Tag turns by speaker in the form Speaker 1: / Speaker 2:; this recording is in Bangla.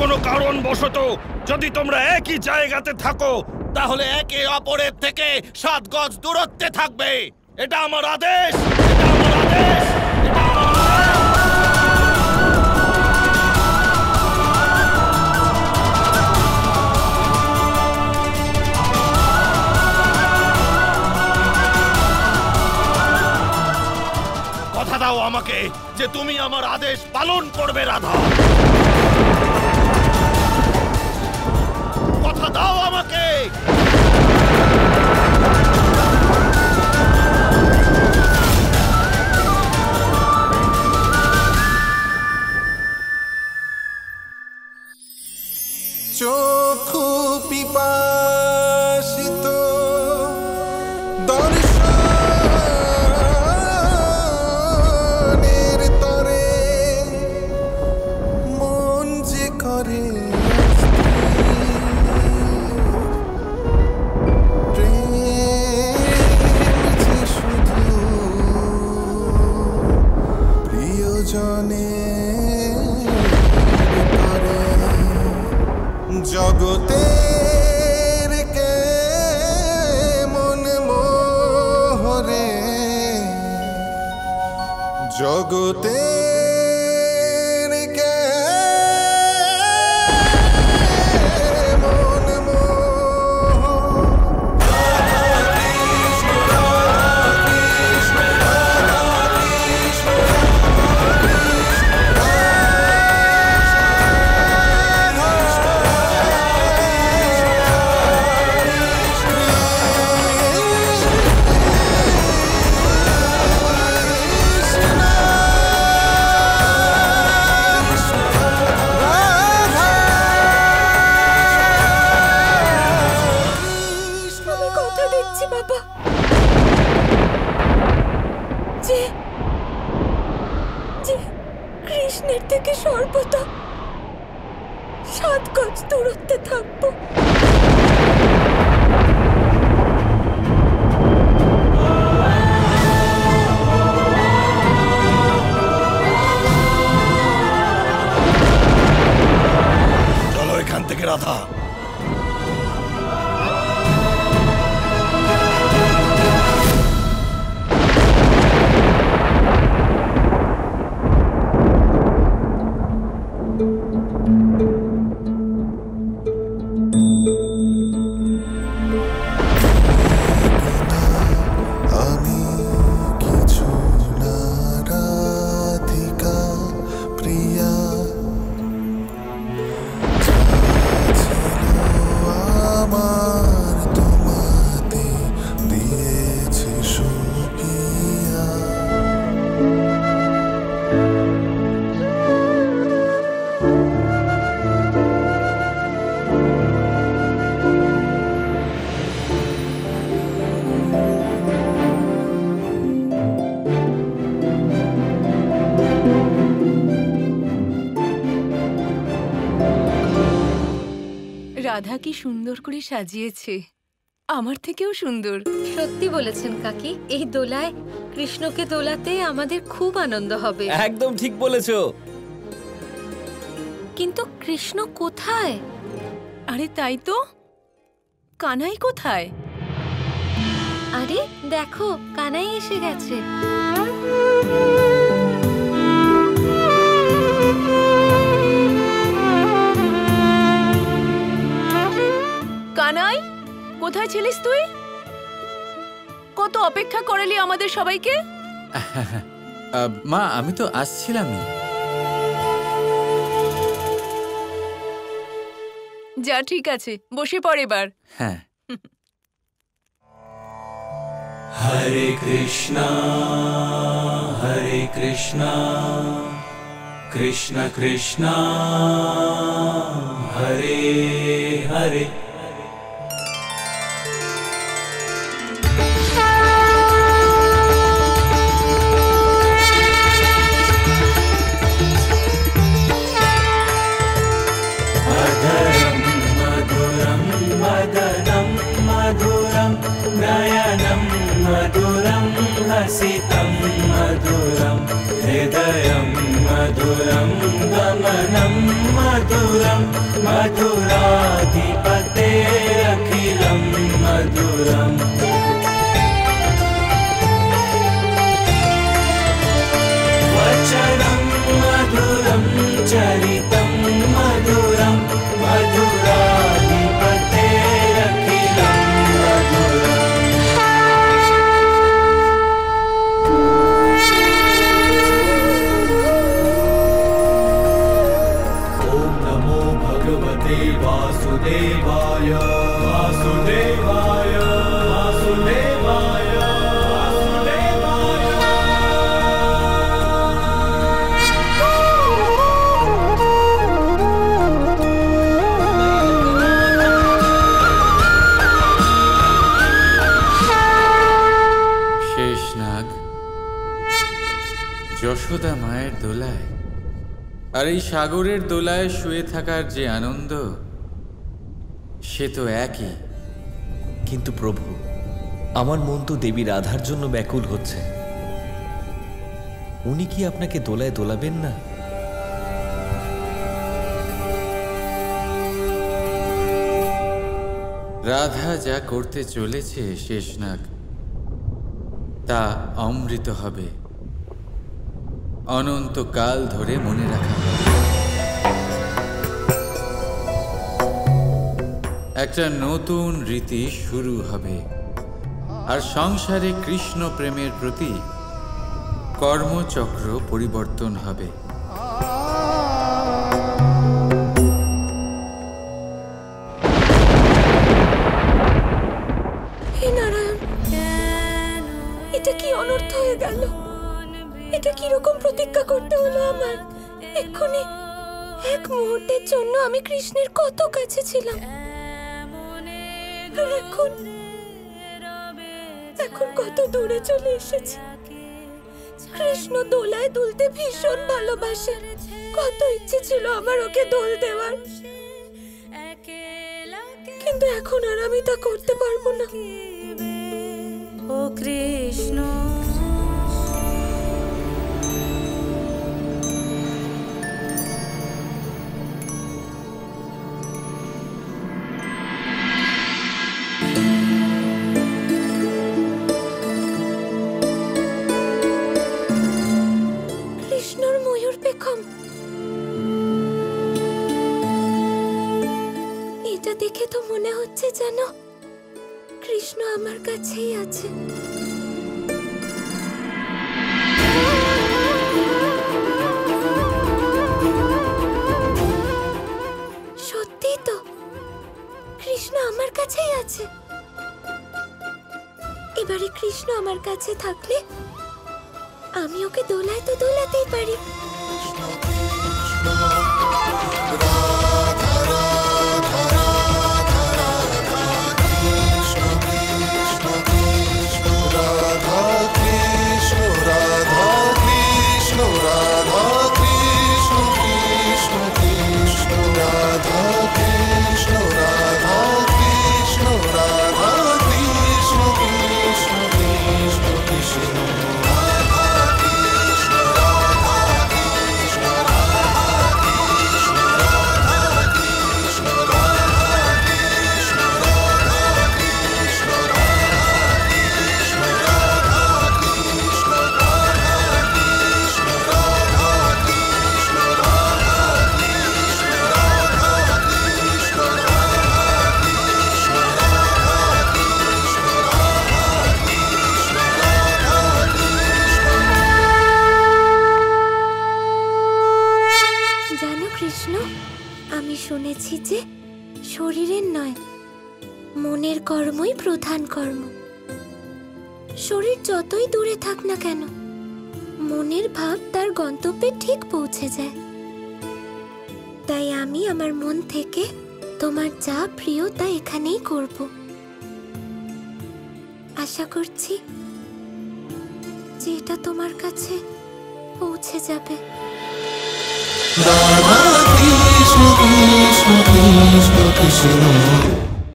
Speaker 1: কোনো কারণবশত যদি তোমরা একই জায়গাতে থাকো তাহলে একে অপরের থেকে 7 গজ দূরত্বে থাকবে। এটা আমার আদেশ, এটা আমার আদেশ, এটা আমার আদেশ। কথা দাও আমাকে যে তুমি আমার আদেশ পালন করবে রাধা। কথা দাও আমাকে।
Speaker 2: চক্ষু পিপাসিত দর্শনের তরে মন যে করে প্রেম যে শুধু প্রিয়জনের তরে জগতের কে মন মোহরে জগতের কে মন মোহ
Speaker 3: কৃষ্ণের থেকে সর্বদা 7 গজ দূরত্বে থাকবো।
Speaker 1: চলো এখান থেকে রাধা।
Speaker 3: রাধা কি সুন্দর করে সাজিয়েছে, আমার থেকেও সুন্দর।
Speaker 4: সত্যি বলেছেন কাকি, এই দোলায় কৃষ্ণকে দোলাতে আমাদের খুব আনন্দ হবে।
Speaker 5: একদম ঠিক বলেছো।
Speaker 4: কিন্তু কৃষ্ণ কোথায়?
Speaker 3: আরে তাই তো, কানাই কোথায়?
Speaker 4: আরে দেখো, কানাই এসে গেছে।
Speaker 3: কানাই, কোথায় ছিলিস তুই? কত অপেক্ষা করালি আমাদের সবাইকে।
Speaker 5: মা, আমি তো আসছিলামই।
Speaker 3: যা, ঠিক আছে, বসে পড় এবার।
Speaker 5: হ্যাঁ।
Speaker 6: হরে কৃষ্ণ কৃষ্ণ কৃষ্ণ হরে হরে। नयनं मधुरं हसितं मधुरं हृदयं मधुरं गमनं मधुरं मधुराधिपतेरखिलं मधुरम् वचनं मधुरं चरितं मधुरं मधुराधिपतेरखिलं मधुरम् भगवते वासुदेवाय वासुदेवाय वासुदेवाय
Speaker 5: শেষনাগ যশোদা মায়ের দোলায় আর এই সাগরের দোলায় শুয়ে থাকার যে আনন্দ সে তো একই।
Speaker 7: কিন্তু প্রভু, আমার মন তো দেবী রাধার জন্য ব্যাকুল হচ্ছে। উনি কি আপনাকে দোলায় দোলাবেন না?
Speaker 5: রাধা যা করতে চলেছে শেষনাগ, তা অমৃত হবে, অনন্তকাল ধরে মনে রাখা হবে। একটা নতুন রীতি শুরু হবে, আর সংসারে কৃষ্ণ প্রেমের প্রতি কর্মচক্র পরিবর্তন হবে।
Speaker 3: হে নারায়ণ, এটা কি অনর্থ হয়ে গেল? এটা কিরকম প্রতিজ্ঞা করতে হলো আমার? এক্ষুনি এক মুহূর্তের জন্য আমি কৃষ্ণের কত কাছে ছিলাম, আর এখন কত দূরে চলে এসেছি। কৃষ্ণ দোলায় দুলতে ভীষণ ভালোবাসে। কত ইচ্ছে ছিল আমার ওকে দোল দেওয়ার, কিন্তু এখন আর আমি তা করতে পারবো না। ও কৃষ্ণ, কৃষ্ণর ময়ূর পেখম, এটা দেখে তো মনে হচ্ছে যেন কৃষ্ণ আমার কাছেই আছে। সত্যি তো, কৃষ্ণ আমার কাছেই আছে। এবারে কৃষ্ণ আমার কাছে থাকলে আমি ওকে দোলায় তো দোলাতেই পারি। শুনেছি যে শরীরের নয়, মনের কর্মই প্রধান কর্ম। শরীর যতই দূরে থাক না কেন, মনের ভাব তার গন্তব্যে ঠিক পৌঁছে যায়। তাই আমি আমার মন থেকে তোমার যা প্রিয় তা এখানেই করব। আশা করছি যে এটা তোমার কাছে পৌঁছে যাবে।
Speaker 2: রাধা কৃষ্ণ কৃষ্ণ কৃষ্ণ কৃষ্ণ